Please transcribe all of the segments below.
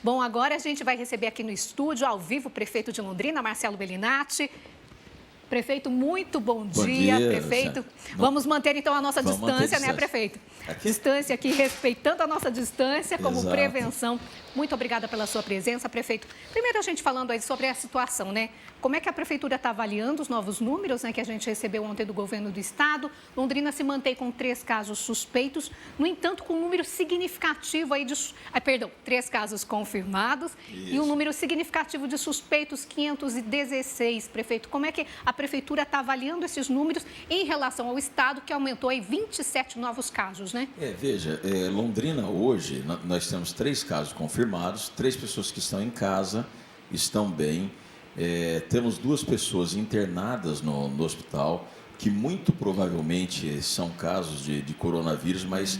Bom, agora a gente vai receber aqui no estúdio, ao vivo, o prefeito de Londrina, Marcelo Bellinati. Prefeito, muito bom dia, prefeito. Vamos manter, então, a nossa distância, né, prefeito? Distância aqui, respeitando a nossa distância como prevenção. Muito obrigada pela sua presença, prefeito. Primeiro, a gente falando aí sobre a situação, né? Como é que a prefeitura está avaliando os novos números, né, que a gente recebeu ontem do governo do estado? Londrina se mantém com 3 casos suspeitos, no entanto, com um número significativo aí de... 3 casos confirmados. Isso. E um número significativo de suspeitos, 516, prefeito. Como é que a prefeitura está avaliando esses números em relação ao estado, que aumentou aí 27 novos casos, né? Veja, Londrina hoje, nós temos 3 casos confirmados, 3 pessoas que estão em casa, estão bem. Temos 2 pessoas internadas no hospital, que muito provavelmente são casos de coronavírus, mas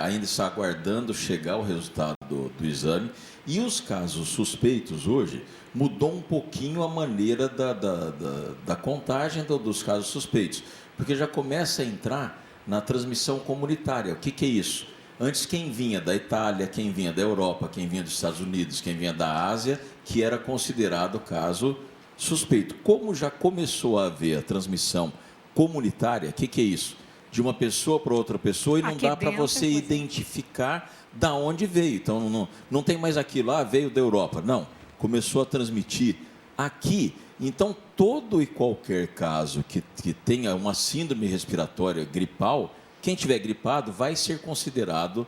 ainda está aguardando chegar o resultado do exame. E os casos suspeitos hoje mudou um pouquinho a maneira da contagem dos casos suspeitos, porque já começa a entrar na transmissão comunitária. O que é isso? Antes, quem vinha da Itália, quem vinha da Europa, quem vinha dos Estados Unidos, quem vinha da Ásia, que era considerado caso suspeito. Como já começou a haver a transmissão comunitária, o que é isso? De uma pessoa para outra pessoa, e não dá para você identificar da onde veio. Então, não tem mais aquilo, veio da Europa. Não, começou a transmitir aqui. Então, todo e qualquer caso que tenha uma síndrome respiratória gripal, quem tiver gripado vai ser considerado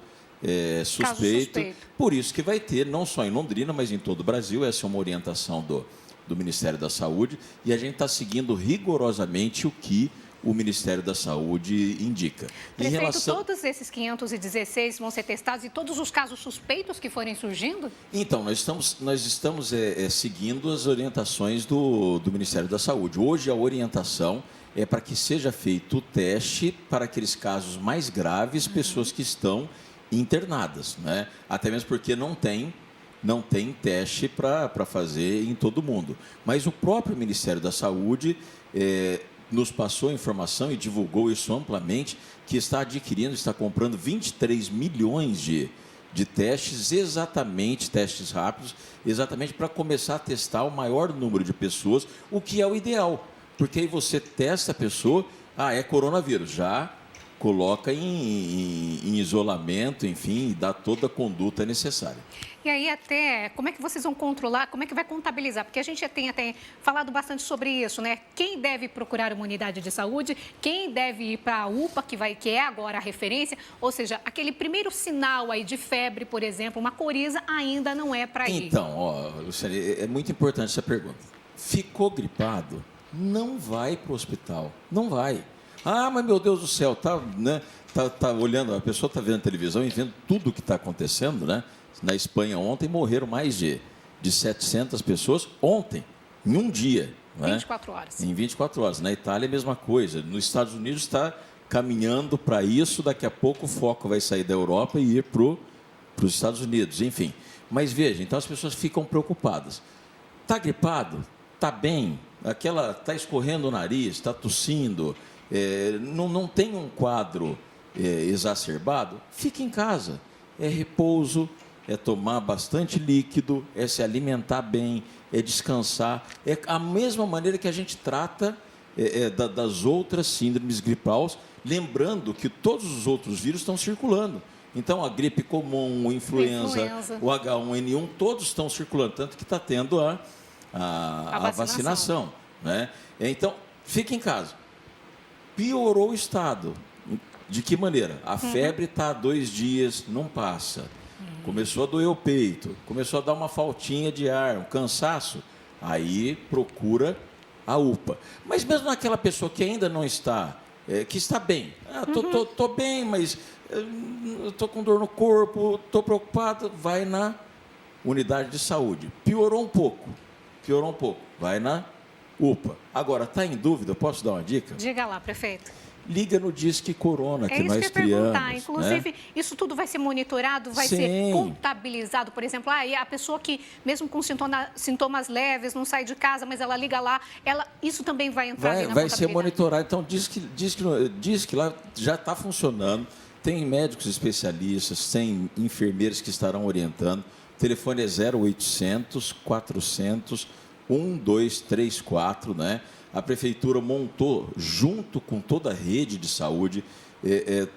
suspeito. Por isso que vai ter, não só em Londrina, mas em todo o Brasil, essa é uma orientação do Ministério da Saúde, e a gente está seguindo rigorosamente o que o Ministério da Saúde indica. Prefeito, todos esses 516 vão ser testados e todos os casos suspeitos que forem surgindo? Então, nós estamos seguindo as orientações do Ministério da Saúde. Hoje a orientação é para que seja feito o teste para aqueles casos mais graves, pessoas que estão internadas, né? Até mesmo porque não tem teste para fazer em todo mundo. Mas o próprio Ministério da Saúde nos passou a informação e divulgou isso amplamente, que está comprando 23 milhões de testes, testes rápidos, exatamente para começar a testar o maior número de pessoas, o que é o ideal. Porque aí você testa a pessoa, é coronavírus, já coloca em isolamento, enfim, dá toda a conduta necessária. E aí até, como é que vocês vão controlar, como é que vai contabilizar? Porque a gente tem até falado bastante sobre isso, né? Quem deve procurar uma unidade de saúde, quem deve ir para a UPA, que é agora a referência, ou seja, aquele primeiro sinal aí de febre, por exemplo, uma coriza, ainda não é para ir. Então, Luciane, é muito importante essa pergunta. Ficou gripado? Não vai para o hospital, não vai. Mas meu Deus do céu, tá olhando, a pessoa está vendo televisão e vendo tudo o que está acontecendo, né? Na Espanha ontem morreram mais de 700 pessoas ontem, em um dia. 24 horas. Em 24 horas. Na Itália, a mesma coisa. Nos Estados Unidos está caminhando para isso, daqui a pouco o foco vai sair da Europa e ir para os Estados Unidos, enfim. Mas veja, então as pessoas ficam preocupadas. Está gripado? Está bem? Está escorrendo o nariz, está tossindo, não tem um quadro exacerbado? Fique em casa. É repouso, é tomar bastante líquido, é se alimentar bem, é descansar. É a mesma maneira que a gente trata das outras síndromes gripais, lembrando que todos os outros vírus estão circulando. Então, a gripe comum, a influenza, o H1N1, todos estão circulando, tanto que está tendo a vacinação, né? Então, fique em casa. Piorou o estado. De que maneira? A febre está há 2 dias, não passa. Começou a doer o peito, começou a dar uma faltinha de ar, um cansaço. Aí procura a UPA. Mas mesmo naquela pessoa que ainda não está, que está bem. Tô bem, mas estou com dor no corpo, estou preocupado, vai na unidade de saúde. Piorou um pouco, vai na UPA. Agora, está em dúvida, posso dar uma dica? Diga lá, prefeito. Liga no Disque Corona, que nós criamos. Inclusive, isso tudo vai ser monitorado, vai ser contabilizado, por exemplo, a pessoa que, mesmo com sintomas leves, não sai de casa, mas ela liga lá, isso também vai entrar ali na Vai ser monitorado. Então, diz que lá já está funcionando, tem médicos especialistas, tem enfermeiros que estarão orientando, telefone é 0800 400 1234, né? A Prefeitura montou, junto com toda a rede de saúde,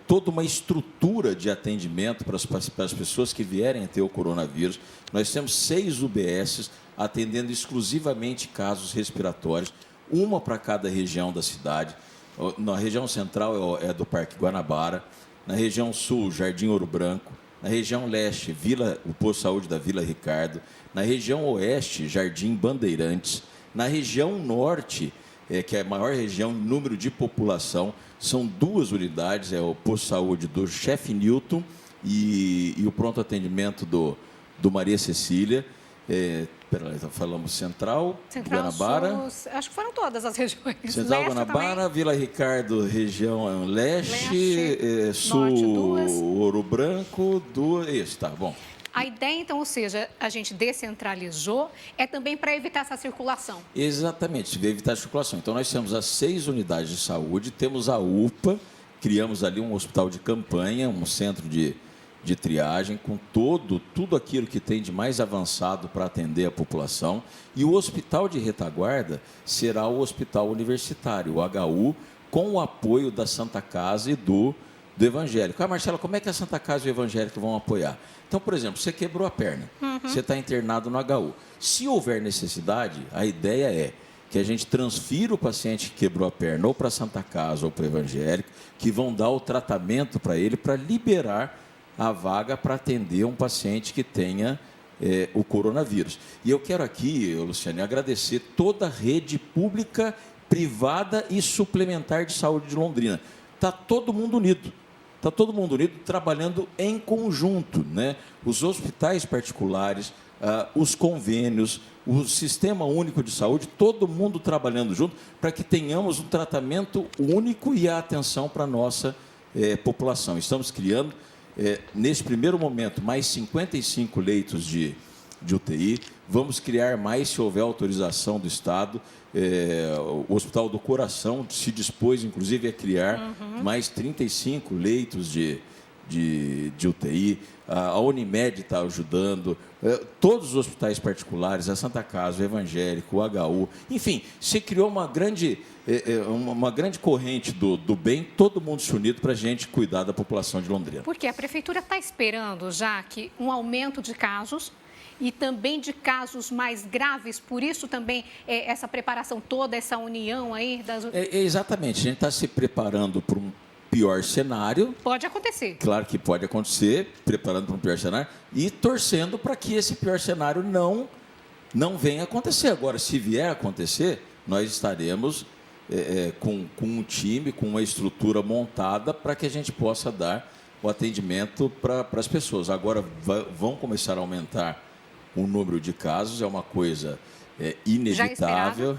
toda uma estrutura de atendimento para as pessoas que vierem a ter o coronavírus. Nós temos 6 UBSs atendendo exclusivamente casos respiratórios, uma para cada região da cidade. Na região central é do Parque Guanabara, na região sul, Jardim Ouro Branco, na região leste, o posto de saúde da Vila Ricardo, na região oeste, Jardim Bandeirantes, na região norte, que é a maior região em número de população, são 2 unidades, é o posto de saúde do Chefe Newton e o pronto atendimento do Maria Cecília. Falamos Central, Guanabara. Sul, acho que foram todas as regiões. Central, Leste Guanabara, também. Vila Ricardo, região leste, sul, norte, 2. Ouro Branco, 2. Isso, tá bom. A ideia, então, ou seja, a gente descentralizou, é também para evitar essa circulação. Exatamente, evitar a circulação. Então, nós temos as 6 unidades de saúde, temos a UPA, criamos ali um hospital de campanha, um centro de triagem, com tudo aquilo que tem de mais avançado para atender a população. E o hospital de retaguarda será o hospital universitário, o HU, com o apoio da Santa Casa e do Evangélico. Marcela, como é que a Santa Casa e o Evangélico vão apoiar? Então, por exemplo, você quebrou a perna, você está internado no HU. Se houver necessidade, a ideia é que a gente transfira o paciente que quebrou a perna ou para a Santa Casa ou para o Evangélico, que vão dar o tratamento para ele, para liberar a vaga para atender um paciente que tenha o coronavírus. E eu quero aqui, Luciane, agradecer toda a rede pública, privada e suplementar de saúde de Londrina. Está todo mundo unido. Está todo mundo unido, trabalhando em conjunto, né? Os hospitais particulares, os convênios, o Sistema Único de Saúde, todo mundo trabalhando junto para que tenhamos um tratamento único e a atenção para a nossa população. Estamos criando, nesse primeiro momento, mais 55 leitos de UTI. Vamos criar mais se houver autorização do Estado. O Hospital do Coração se dispôs, inclusive, a criar mais 35 leitos de UTI. A Unimed está ajudando. Todos os hospitais particulares, a Santa Casa, o Evangélico, o HU. Enfim, se criou uma grande corrente do bem, todo mundo se unido para a gente cuidar da população de Londrina. Porque a Prefeitura está esperando já que um aumento de casos e também de casos mais graves, por isso também essa preparação toda, essa união aí das... Exatamente, a gente está se preparando para um pior cenário. Pode acontecer. Claro que pode acontecer, preparando para um pior cenário e torcendo para que esse pior cenário não venha a acontecer. Agora, se vier a acontecer, nós estaremos com um time, com uma estrutura montada para que a gente possa dar o atendimento para as pessoas. Agora, vão começar a aumentar o número de casos, é uma coisa inevitável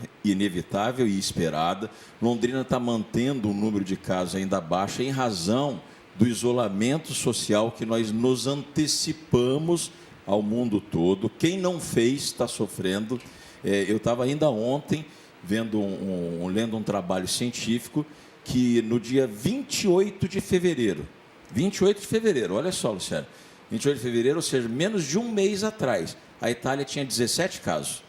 e esperada. Londrina está mantendo o número de casos ainda baixo em razão do isolamento social que nós nos antecipamos ao mundo todo. Quem não fez está sofrendo. Eu estava ainda ontem lendo um trabalho científico que no dia 28 de fevereiro, olha só, Luciano, 28 de fevereiro, ou seja, menos de um mês atrás, a Itália tinha 17 casos.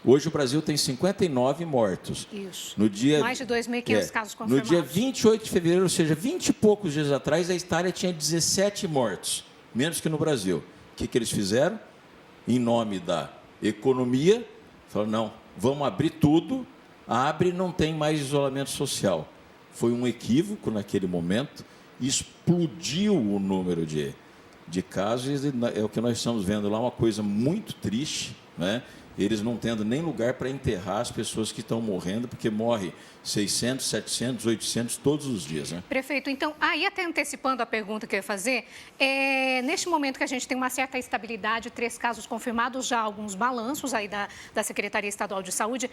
Hoje o Brasil tem 59 mortos. Isso. No dia, mais de 2.500 casos confirmados. No dia 28 de fevereiro, ou seja, 20 e poucos dias atrás, a Itália tinha 17 mortos, menos que no Brasil. O que eles fizeram? Em nome da economia, falaram, não, vamos abrir tudo, abre e não tem mais isolamento social. Foi um equívoco naquele momento, explodiu o número de casos, e é o que nós estamos vendo lá, uma coisa muito triste, né? Eles não tendo nem lugar para enterrar as pessoas que estão morrendo, porque morre 600, 700, 800 todos os dias, né? Prefeito, então, aí até antecipando a pergunta que eu ia fazer, neste momento que a gente tem uma certa estabilidade, 3 casos confirmados, já alguns balanços aí da Secretaria Estadual de Saúde,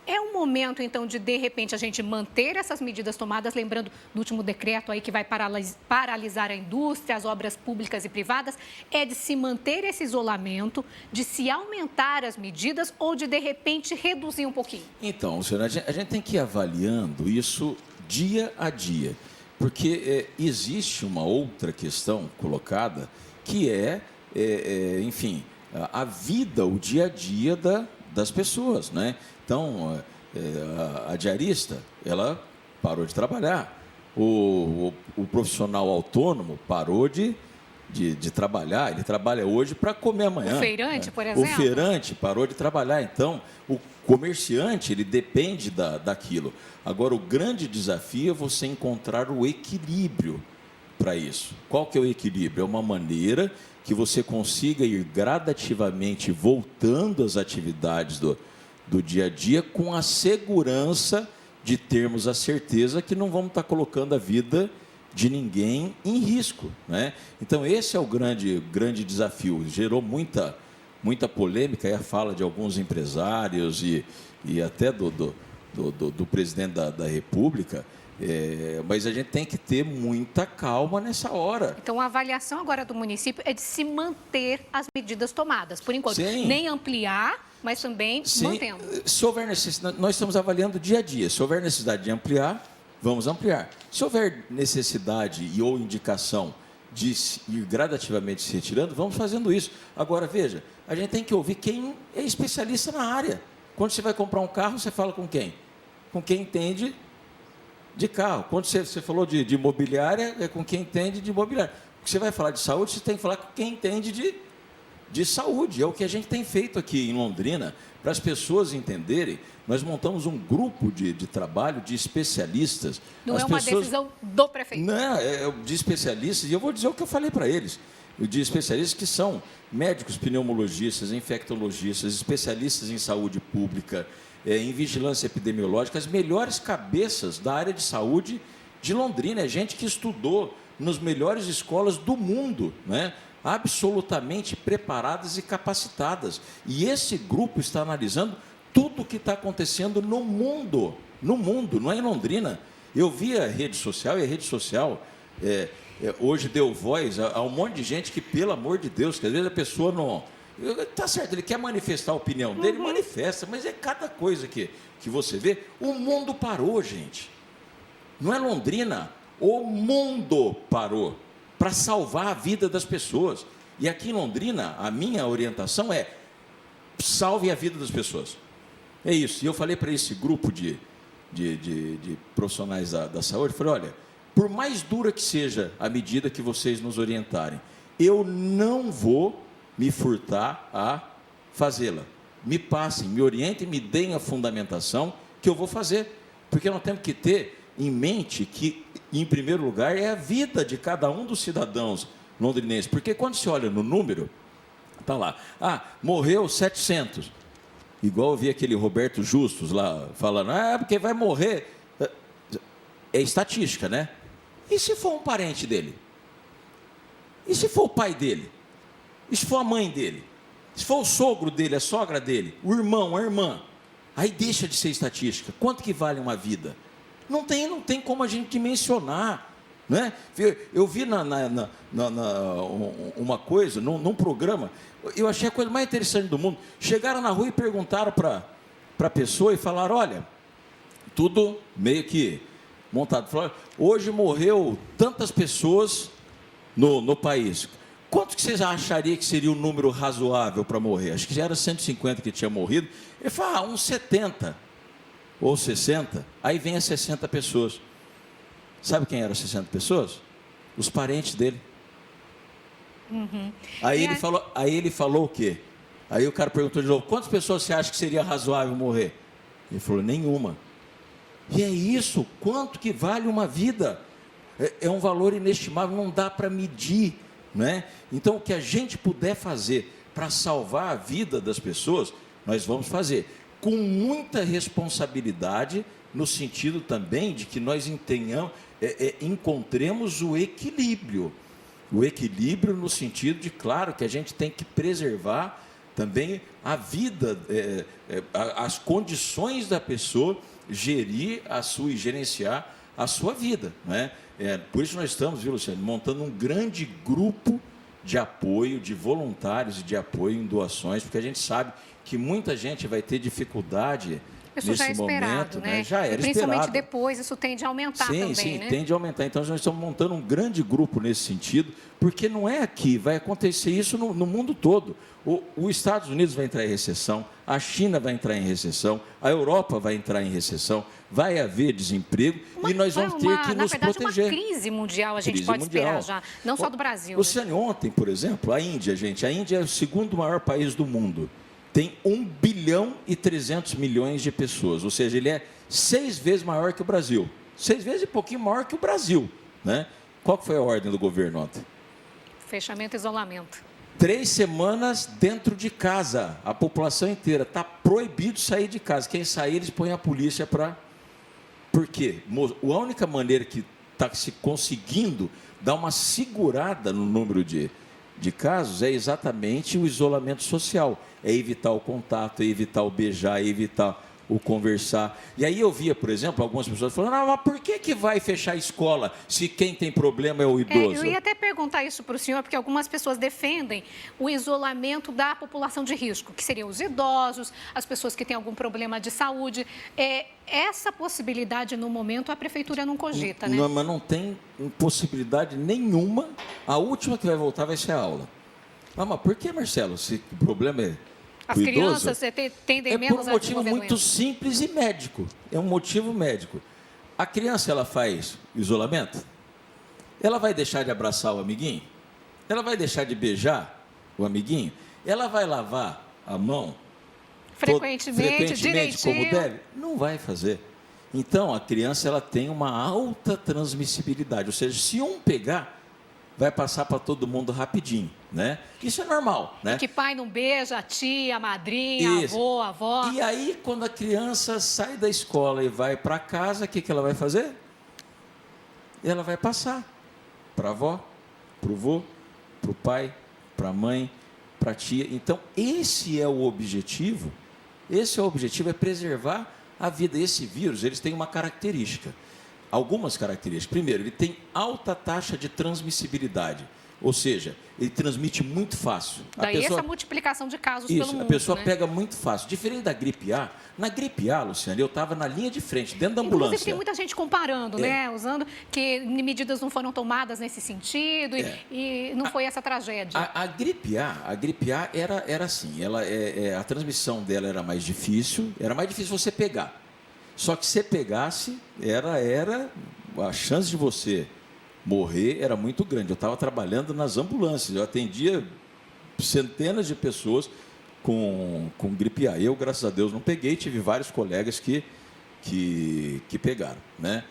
é um momento, então, de repente, a gente manter essas medidas tomadas, lembrando do último decreto aí que vai paralisar a indústria, as obras públicas e privadas, é de se manter esse isolamento, de se aumentar as medidas ou de repente, reduzir um pouquinho? Então, senhora, a gente tem que ir avaliando isso dia a dia, porque existe uma outra questão colocada que enfim, a vida, o dia a dia das pessoas, né? Então, a diarista, ela parou de trabalhar. O profissional autônomo parou de trabalhar, ele trabalha hoje para comer amanhã. O feirante, por exemplo? O feirante parou de trabalhar, então o comerciante, ele depende daquilo. Agora, o grande desafio é você encontrar o equilíbrio para isso. Qual que é o equilíbrio? É uma maneira que você consiga ir gradativamente voltando às atividades do dia a dia com a segurança de termos a certeza que não vamos estar colocando a vida de ninguém em risco, né? Então, esse é o grande desafio. Gerou muita polêmica, aí a fala de alguns empresários e até do presidente da República, mas a gente tem que ter muita calma nessa hora. Então, a avaliação agora do município é de se manter as medidas tomadas, por enquanto. Sim. Nem ampliar, mas também Sim. mantendo. Se houver necessidade, nós estamos avaliando dia a dia. Se houver necessidade de ampliar, vamos ampliar. Se houver necessidade ou indicação de ir gradativamente se retirando, vamos fazendo isso. Agora, veja, a gente tem que ouvir quem é especialista na área. Quando você vai comprar um carro, você fala com quem? Com quem entende de carro. Quando você falou de imobiliária, é com quem entende de imobiliária. Você vai falar de saúde, você tem que falar com quem entende de saúde. É o que a gente tem feito aqui em Londrina, para as pessoas entenderem. Nós montamos um grupo de trabalho de especialistas. Não é uma decisão do prefeito. Não, é de especialistas, e eu vou dizer o que eu falei para eles. De especialistas que são médicos, pneumologistas, infectologistas, especialistas em saúde pública, em vigilância epidemiológica, as melhores cabeças da área de saúde de Londrina. É gente que estudou nas melhores escolas do mundo, né? Absolutamente preparadas e capacitadas. E esse grupo está analisando tudo o que está acontecendo no mundo, não é em Londrina. Eu vi a rede social, e a rede social hoje deu voz a um monte de gente que, pelo amor de Deus, que às vezes a pessoa não... Tá certo, ele quer manifestar a opinião dele, manifesta, mas é cada coisa que você vê. O mundo parou, gente. Não é Londrina, o mundo parou para salvar a vida das pessoas. E aqui em Londrina, a minha orientação é: salve a vida das pessoas. É isso. E eu falei para esse grupo de profissionais da saúde, falei: olha, por mais dura que seja a medida que vocês nos orientarem, eu não vou me furtar a fazê-la. Me passem, me orientem, me deem a fundamentação que eu vou fazer. Porque nós temos que ter em mente que, em primeiro lugar, é a vida de cada um dos cidadãos londrinenses. Porque quando se olha no número, está lá, morreu 700. Igual eu vi aquele Roberto Justus lá falando, porque vai morrer. É estatística, né? E se for um parente dele? E se for o pai dele? E se for a mãe dele? Se for o sogro dele, a sogra dele, o irmão, a irmã? Aí deixa de ser estatística. Quanto que vale uma vida? Não tem como a gente dimensionar, né? Eu vi uma coisa, num programa, eu achei a coisa mais interessante do mundo. Chegaram na rua e perguntaram para a pessoa e falaram, olha, tudo meio que montado. Falaram, hoje morreu tantas pessoas no país. Quanto que vocês achariam que seria um número razoável para morrer? Acho que já era 150 que tinha morrido. Ele falou, uns 70 ou 60. Aí vem as 60 pessoas. Sabe quem eram as 60 pessoas? Os parentes dele. Aí ele falou o quê? Aí o cara perguntou de novo, quantas pessoas você acha que seria razoável morrer? Ele falou, nenhuma. E é isso, quanto que vale uma vida? É um valor inestimável, não dá para medir, né? Então, o que a gente puder fazer para salvar a vida das pessoas, nós vamos fazer, com muita responsabilidade, no sentido também de que nós encontremos o equilíbrio no sentido de, claro, que a gente tem que preservar também a vida, as condições da pessoa gerir e gerenciar a sua vida, né? Por isso nós estamos, viu, Luciano, montando um grande grupo de apoio, de voluntários e de apoio em doações, porque a gente sabe que muita gente vai ter dificuldade Isso já é esperado, momento, né? Já era principalmente esperado. depois, isso tende a aumentar também, sim, né? tende a aumentar. Então, nós estamos montando um grande grupo nesse sentido, porque não é aqui, vai acontecer isso no mundo todo. Os Estados Unidos vai entrar em recessão, a China vai entrar em recessão, a Europa vai entrar em recessão, vai haver desemprego e nós vamos ter que nos proteger. Uma crise mundial a gente pode esperar já, não só do Brasil. Luciane, ontem, por exemplo, a Índia é o segundo maior país do mundo. Tem 1 bilhão e 300 milhões de pessoas, ou seja, ele é 6 vezes maior que o Brasil. 6 vezes e pouquinho maior que o Brasil, né? Qual que foi a ordem do governo ontem? Fechamento e isolamento. 3 semanas dentro de casa, a população inteira. Está proibido sair de casa. Quem sair, eles põem a polícia para... Por quê? A única maneira que está se conseguindo dar uma segurada no número de casos é exatamente o isolamento social. É evitar o contato, é evitar o beijar, é evitar o conversar. E aí eu via, por exemplo, algumas pessoas falando, mas por que vai fechar a escola se quem tem problema é o idoso? Eu ia até perguntar isso para o senhor, porque algumas pessoas defendem o isolamento da população de risco, que seriam os idosos, as pessoas que têm algum problema de saúde. Essa possibilidade, no momento, a prefeitura não cogita, né? Não, mas não tem possibilidade nenhuma. A última que vai voltar vai ser a aula. Ah, mas por que, Marcelo? Se o problema é... As crianças tendem menos a desenvolver doença. É por um motivo muito simples e médico. É um motivo médico. A criança, ela faz isolamento? Ela vai deixar de abraçar o amiguinho? Ela vai deixar de beijar o amiguinho? Ela vai lavar a mão? Frequentemente, direitinho? Como deve? Não vai fazer. Então, a criança, ela tem uma alta transmissibilidade. Ou seja, se um pegar, vai passar para todo mundo rapidinho, né? Isso é normal, né? Que pai não beija a tia, a madrinha, avô, a avó. E aí, quando a criança sai da escola e vai para casa, o que ela vai fazer? Ela vai passar para a avó, para o vô, para o pai, para a mãe, para a tia. Então, esse é o objetivo. Esse é o objetivo, é preservar a vida. Esse vírus, eles têm uma característica. Algumas características. Primeiro, ele tem alta taxa de transmissibilidade, ou seja, ele transmite muito fácil. Daí essa multiplicação de casos pelo mundo. A pessoa pega muito fácil. Diferente da gripe A, na gripe A, Luciane, eu estava na linha de frente, dentro da ambulância. Inclusive, tem muita gente comparando, né? Usando que medidas não foram tomadas nesse sentido e não foi essa tragédia. A gripe A era assim, a transmissão dela era mais difícil você pegar. Só que se pegasse, a chance de você morrer era muito grande. Eu estava trabalhando nas ambulâncias, eu atendia centenas de pessoas com gripe A. Eu, graças a Deus, não peguei, tive vários colegas que pegaram, né?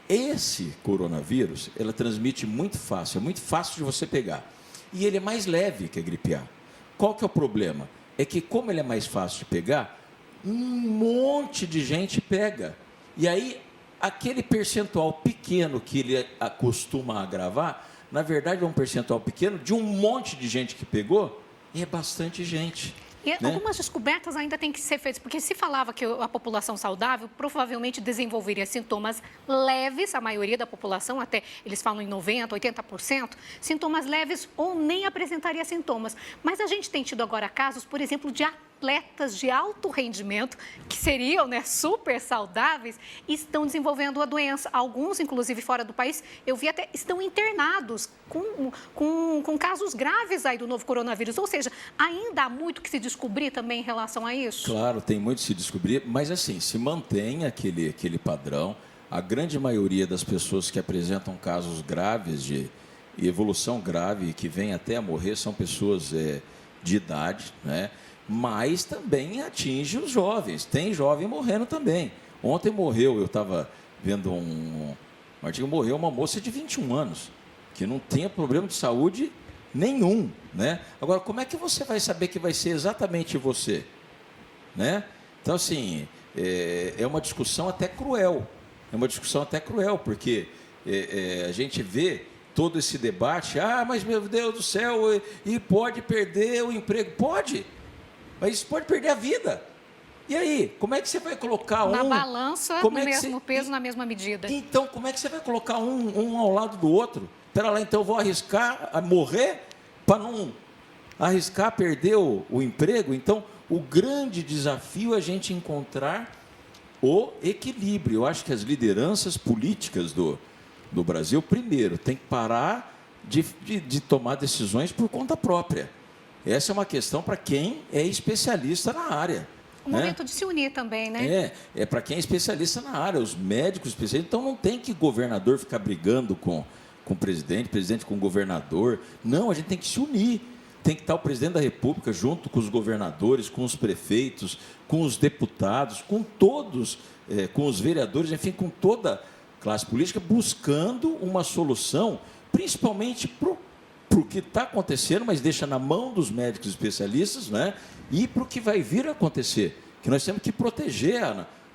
Esse coronavírus, ela transmite muito fácil, é muito fácil de você pegar. E ele é mais leve que a gripe A. Qual que é o problema? É que como ele é mais fácil de pegar, um monte de gente pega. E aí, aquele percentual pequeno que ele acostuma agravar, na verdade é um percentual pequeno de um monte de gente que pegou, e é bastante gente. E algumas descobertas ainda têm que ser feitas, porque se falava que a população saudável provavelmente desenvolveria sintomas leves, a maioria da população, até eles falam em 90%, 80%, sintomas leves ou nem apresentaria sintomas. Mas a gente tem tido agora casos, por exemplo, de atletas de alto rendimento, que seriam super saudáveis, e estão desenvolvendo a doença. Alguns, inclusive fora do país, eu vi até, estão internados com casos graves aí do novo coronavírus. Ou seja, ainda há muito que se descobrir também em relação a isso? Claro, tem muito que se descobrir, mas assim, se mantém aquele padrão. A grande maioria das pessoas que apresentam casos graves de evolução grave, que vêm até a morrer, são pessoas de idade, né? Mas também atinge os jovens. Tem jovem morrendo também. Ontem morreu, eu estava vendo um artigo, morreu uma moça de 21 anos, que não tinha problema de saúde nenhum, né? Agora, como é que você vai saber que vai ser exatamente você, né? Então, assim, é uma discussão até cruel. É uma discussão até cruel, porque a gente vê todo esse debate, mas meu Deus do céu, e pode perder o emprego. Pode, mas pode perder a vida. E aí, como é que você vai colocar na balança, no mesmo peso, na mesma medida? Então, como é que você vai colocar um ao lado do outro? Espera lá, então eu vou arriscar a morrer para não arriscar perder o emprego? Então, o grande desafio é a gente encontrar o equilíbrio. Eu acho que as lideranças políticas do Brasil, primeiro, tem que parar de tomar decisões por conta própria. Essa é uma questão para quem é especialista na área. O momento de se unir também, né? É para quem é especialista na área, os médicos especialistas. Então, não tem que governador ficar brigando com o presidente com o governador. Não, a gente tem que se unir. Tem que estar o presidente da República junto com os governadores, com os prefeitos, com os deputados, com todos, com os vereadores, enfim, com toda a classe política, buscando uma solução, principalmente para o que está acontecendo, mas deixa na mão dos médicos especialistas, né? E para o que vai vir a acontecer, que nós temos que proteger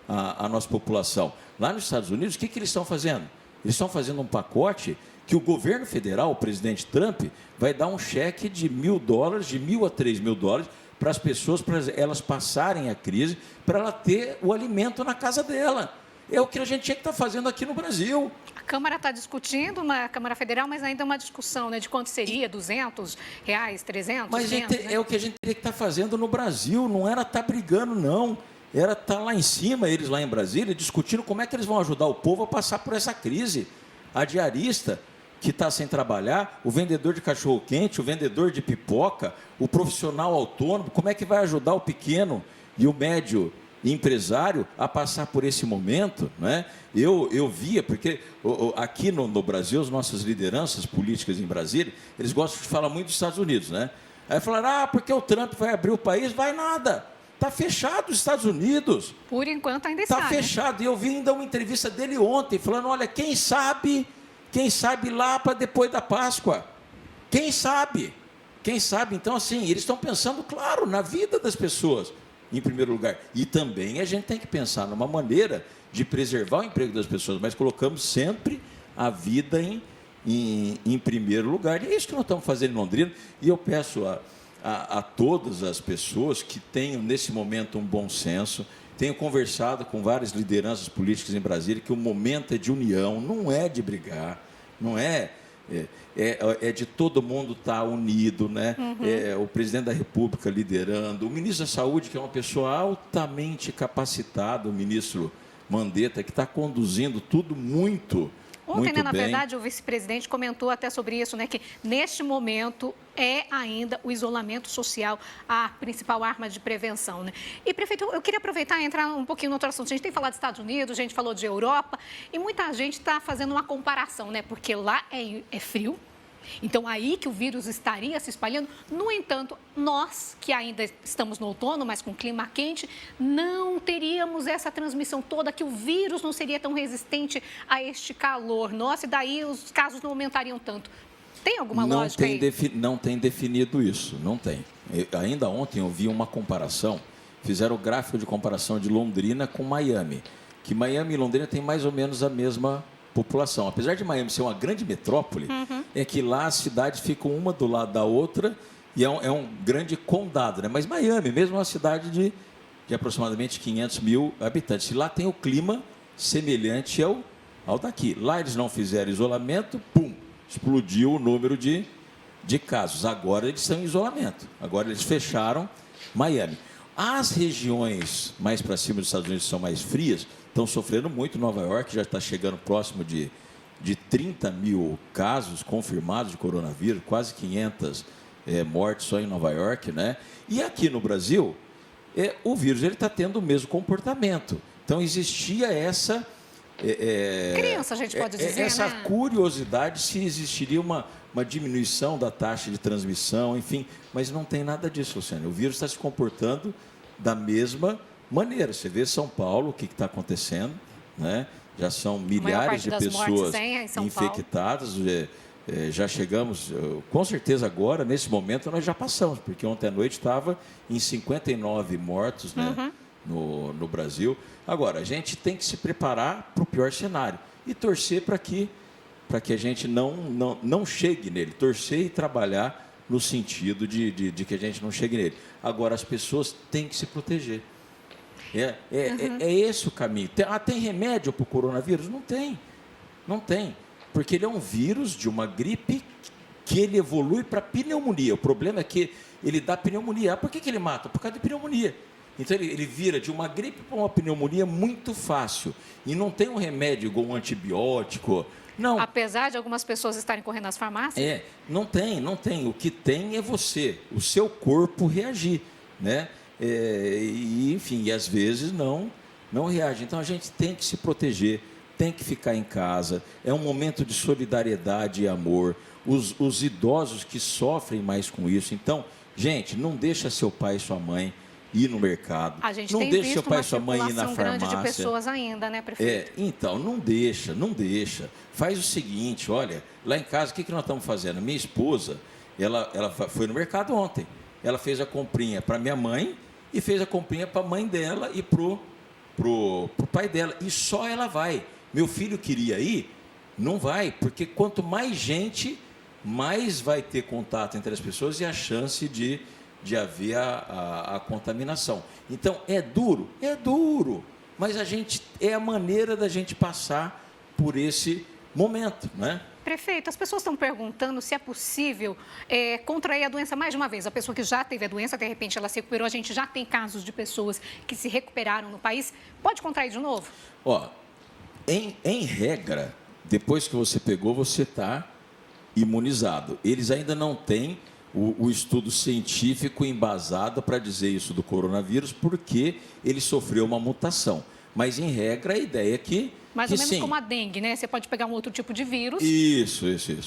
a nossa população. Lá nos Estados Unidos, o que eles estão fazendo? Eles estão fazendo um pacote que o governo federal, o presidente Trump, vai dar um cheque de $1.000, de $1.000 a $3.000, para as pessoas, para elas passarem a crise, para ela ter o alimento na casa dela. É o que a gente tinha que estar fazendo aqui no Brasil. A Câmara está discutindo, a Câmara Federal, mas ainda é uma discussão, né, de quanto seria, R$200, R$300, Mas 200, é o que a gente teria que estar fazendo no Brasil, não era estar brigando, não. Era estar lá em cima, eles lá em Brasília, discutindo como é que eles vão ajudar o povo a passar por essa crise. A diarista que está sem trabalhar, o vendedor de cachorro-quente, o vendedor de pipoca, o profissional autônomo, como é que vai ajudar o pequeno e o médio empresário a passar por esse momento, né? Eu via, porque aqui no Brasil, as nossas lideranças políticas em Brasília, eles gostam de falar muito dos Estados Unidos, né? Aí falaram, porque o Trump vai abrir o país, vai nada. Está fechado os Estados Unidos. Por enquanto ainda está. Está fechado. E eu vi ainda uma entrevista dele ontem, falando, olha, quem sabe lá para depois da Páscoa. Quem sabe? Então, assim, eles estão pensando, claro, na vida das pessoas, em primeiro lugar. E também a gente tem que pensar numa maneira de preservar o emprego das pessoas, mas colocamos sempre a vida em primeiro lugar. E é isso que nós estamos fazendo em Londrina. E eu peço a todas as pessoas que tenham, nesse momento, um bom senso. Tenho conversado com várias lideranças políticas em Brasília que o momento é de união, não é de brigar, não é de todo mundo estar unido, né? O presidente da República liderando, o ministro da Saúde, que é uma pessoa altamente capacitada, o ministro Mandetta, que está conduzindo tudo muito Ontem, né, na bem. verdade, o vice-presidente comentou até sobre isso, né, que neste momento é ainda o isolamento social a principal arma de prevenção, né? E, prefeito, eu queria aproveitar e entrar um pouquinho no outro assunto. A gente tem falado dos Estados Unidos, a gente falou de Europa, e muita gente está fazendo uma comparação, né? Porque lá é frio. Então, aí que o vírus estaria se espalhando. No entanto, nós, que ainda estamos no outono, mas com clima quente, não teríamos essa transmissão toda, que o vírus não seria tão resistente a este calor. Nossa, e daí os casos não aumentariam tanto. Tem alguma lógica aí? Não tem definido isso, não tem. Ainda ontem eu vi uma comparação, fizeram o gráfico de comparação de Londrina com Miami, que Miami e Londrina têm mais ou menos a mesma população. Apesar de Miami ser uma grande metrópole, é que lá as cidades ficam uma do lado da outra e é um grande condado, né? Mas Miami mesmo é uma cidade de aproximadamente 500 mil habitantes. E lá tem o clima semelhante ao daqui. Lá eles não fizeram isolamento, explodiu o número de casos. Agora eles estão em isolamento. Agora eles fecharam Miami. As regiões mais para cima dos Estados Unidos, que são mais frias, estão sofrendo muito. Nova York já está chegando próximo de 30 mil casos confirmados de coronavírus, quase 500 mortes só em Nova York, né? E aqui no Brasil, o vírus está tendo o mesmo comportamento. Então, existia essa... Criança, a gente pode dizer, essa né? curiosidade se existiria uma diminuição da taxa de transmissão, enfim, mas não tem nada disso, Luciano. O vírus está se comportando da mesma maneira. Você vê São Paulo, o que está acontecendo, né? Já são milhares de pessoas infectadas. Já chegamos, com certeza agora, nesse momento, nós já passamos, porque ontem à noite estava em 59 mortos, né? No Brasil. Agora, a gente tem que se preparar para o pior cenário e torcer para que a gente não chegue nele, torcer e trabalhar no sentido de que a gente não chegue nele. Agora, as pessoas têm que se proteger. É esse o caminho. Tem remédio para o coronavírus? Não tem, porque ele é um vírus de uma gripe que ele evolui para pneumonia. O problema é que ele dá pneumonia. Por que ele mata? Por causa de pneumonia. Então, ele vira de uma gripe para uma pneumonia muito fácil. E não tem um remédio igual um antibiótico. Não. Apesar de algumas pessoas estarem correndo às farmácias? Não tem. O que tem é você, o seu corpo reagir, né? Enfim, às vezes não reage. Então, a gente tem que se proteger, tem que ficar em casa. É um momento de solidariedade e amor. Os idosos que sofrem mais com isso. Então, gente, não deixa seu pai e sua mãe ir no mercado. A gente não tem deixa visto seu pai uma e sua mãe ir na circulação grande farmácia. de pessoas ainda, né, prefeito? Então, não deixa. Faz o seguinte, olha, lá em casa, o que nós estamos fazendo? Minha esposa, ela foi no mercado ontem. Ela fez a comprinha para minha mãe e fez a comprinha para a mãe dela e pro pai dela. E só ela vai. Meu filho queria ir, não vai, porque quanto mais gente, mais vai ter contato entre as pessoas e a chance de haver a contaminação. Então, é duro, mas é a maneira da gente passar por esse momento, né? Prefeito, as pessoas estão perguntando se é possível contrair a doença mais de uma vez. A pessoa que já teve a doença, de repente ela se recuperou, a gente já tem casos de pessoas que se recuperaram no país, pode contrair de novo? Em regra, depois que você pegou, você está imunizado. Eles ainda não têm o estudo científico embasado para dizer isso do coronavírus, porque ele sofreu uma mutação. Mas, em regra, a ideia é que mais ou menos sim. Como a dengue, né? Você pode pegar um outro tipo de vírus. Isso.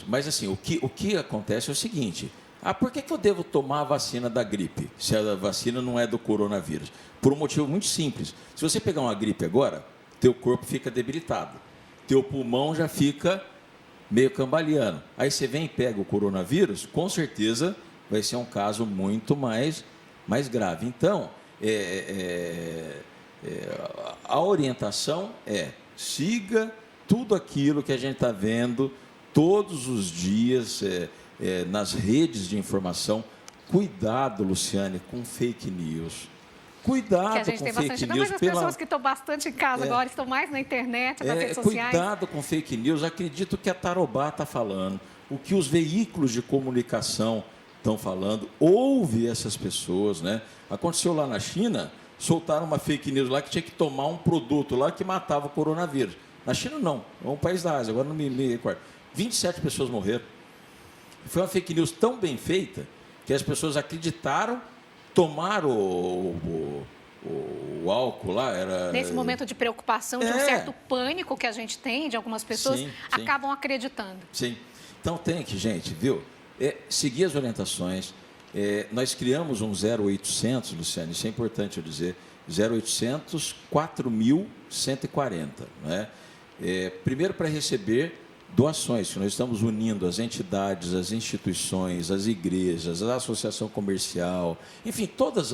Mas, assim, o que acontece é o seguinte. Por que eu devo tomar a vacina da gripe, se a vacina não é do coronavírus? Por um motivo muito simples. Se você pegar uma gripe agora, teu corpo fica debilitado. Teu pulmão já fica meio cambaleando. Aí você vem e pega o coronavírus, com certeza vai ser um caso muito mais grave. Então, a orientação siga tudo aquilo que a gente está vendo todos os dias nas redes de informação. Cuidado, Luciane, com fake news. Cuidado que a gente com tem fake bastante, news. mas as pessoas que estão bastante em casa agora estão mais na internet, nas redes sociais. Cuidado com fake news. Acredito que a Tarobá está falando, o que os veículos de comunicação estão falando. Ouve essas pessoas, né? Aconteceu lá na China, soltaram uma fake news lá que tinha que tomar um produto lá que matava o coronavírus. Na China não, é um país da Ásia, agora não me recordo. 27 pessoas morreram. Foi uma fake news tão bem feita que as pessoas acreditaram, tomaram o álcool lá. Nesse momento de preocupação, de um certo pânico que a gente tem, de algumas pessoas, sim. acabam acreditando. Sim. Então tem que, gente, viu? Seguir as orientações. Nós criamos um 0800, Luciane, isso é importante eu dizer, 0800 4140, né? Primeiro para receber doações, que nós estamos unindo as entidades, as instituições, as igrejas, a associação comercial, enfim, todas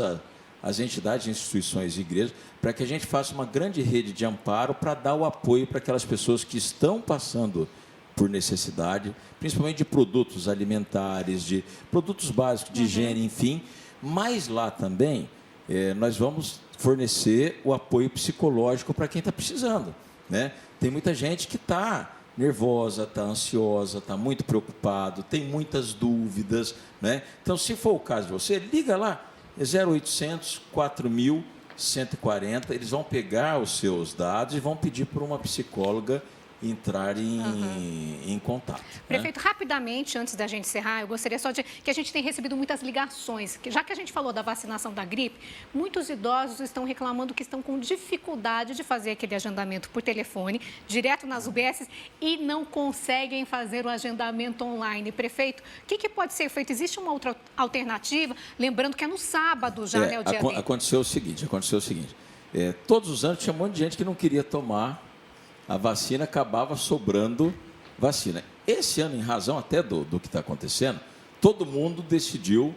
as entidades, instituições e igrejas, para que a gente faça uma grande rede de amparo para dar o apoio para aquelas pessoas que estão passando por necessidade, principalmente de produtos alimentares, de produtos básicos, de higiene, enfim. Mas lá também nós vamos fornecer o apoio psicológico para quem está precisando, né? Tem muita gente que está nervosa, está ansiosa, está muito preocupado, tem muitas dúvidas, né? Então, se for o caso de você, liga lá, 0800 4140, eles vão pegar os seus dados e vão pedir para uma psicóloga entrar em contato. Prefeito, rapidamente, antes da gente encerrar, eu gostaria só de que a gente tem recebido muitas ligações, já que a gente falou da vacinação da gripe, muitos idosos estão reclamando que estão com dificuldade de fazer aquele agendamento por telefone, direto nas UBSs, e não conseguem fazer o agendamento online. Prefeito, o que pode ser feito? Existe uma outra alternativa? Lembrando que é no sábado já, né, o dia D. Aconteceu o seguinte, todos os anos tinha um monte de gente que não queria tomar a vacina, acabava sobrando vacina. Esse ano, em razão até do que está acontecendo, todo mundo decidiu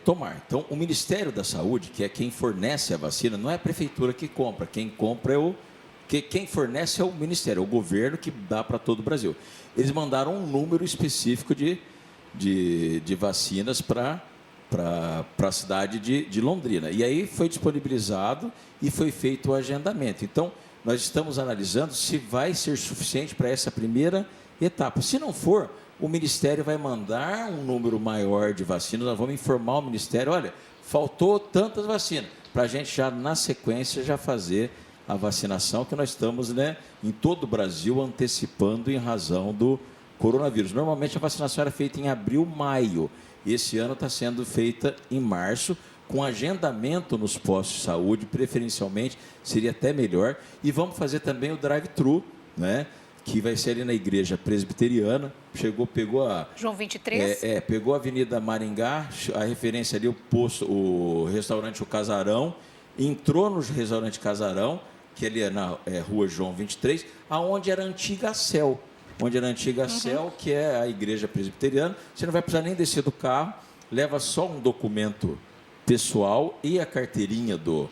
tomar. Então, o Ministério da Saúde, que é quem fornece a vacina, não é a prefeitura que compra. Quem compra quem fornece é o Ministério, é o governo que dá para todo o Brasil. Eles mandaram um número específico de vacinas para a cidade de Londrina. E aí foi disponibilizado e foi feito o agendamento. Então, nós estamos analisando se vai ser suficiente para essa primeira etapa. Se não for, o Ministério vai mandar um número maior de vacinas, nós vamos informar o Ministério, olha, faltou tantas vacinas, para a gente já, na sequência, já fazer a vacinação, que nós estamos, né, em todo o Brasil antecipando em razão do coronavírus. Normalmente a vacinação era feita em abril, maio. Esse ano está sendo feita em março, com agendamento nos postos de saúde, preferencialmente, seria até melhor. E vamos fazer também o drive-thru, né, que vai ser ali na igreja presbiteriana. Pegou a... João 23? Pegou a Avenida Maringá, a referência ali, o restaurante O Casarão, entrou no restaurante Casarão, que ali é na rua João 23, aonde era a antiga Cel. Onde era a antiga Cel, que é a igreja presbiteriana. Você não vai precisar nem descer do carro, leva só um documento pessoal e a carteirinha do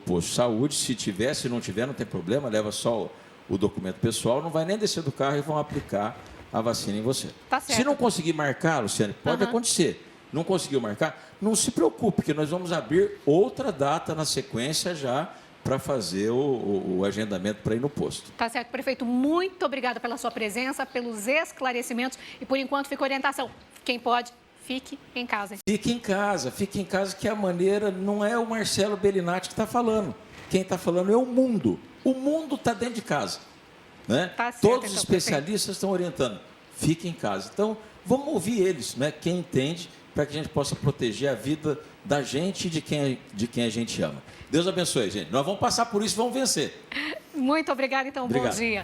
posto de saúde. Se tiver, se não tiver, não tem problema, leva só o documento pessoal, não vai nem descer do carro e vão aplicar a vacina em você. Tá certo. Se não conseguir marcar, Luciane, pode acontecer. Não conseguiu marcar, não se preocupe, porque nós vamos abrir outra data na sequência já para fazer o agendamento para ir no posto. Tá certo, prefeito. Muito obrigada pela sua presença, pelos esclarecimentos e, por enquanto, fica a orientação. Quem pode, fique em casa. Fique em casa, que a maneira não é o Marcelo Bellinati que está falando. Quem está falando é o mundo. O mundo está dentro de casa. Né? Tá certo, todos os então, especialistas estão orientando. Fique em casa. Então, vamos ouvir eles, né? Quem entende, para que a gente possa proteger a vida da gente e de quem a gente ama. Deus abençoe, gente. Nós vamos passar por isso e vamos vencer. Muito obrigada, então. Obrigado. Bom dia.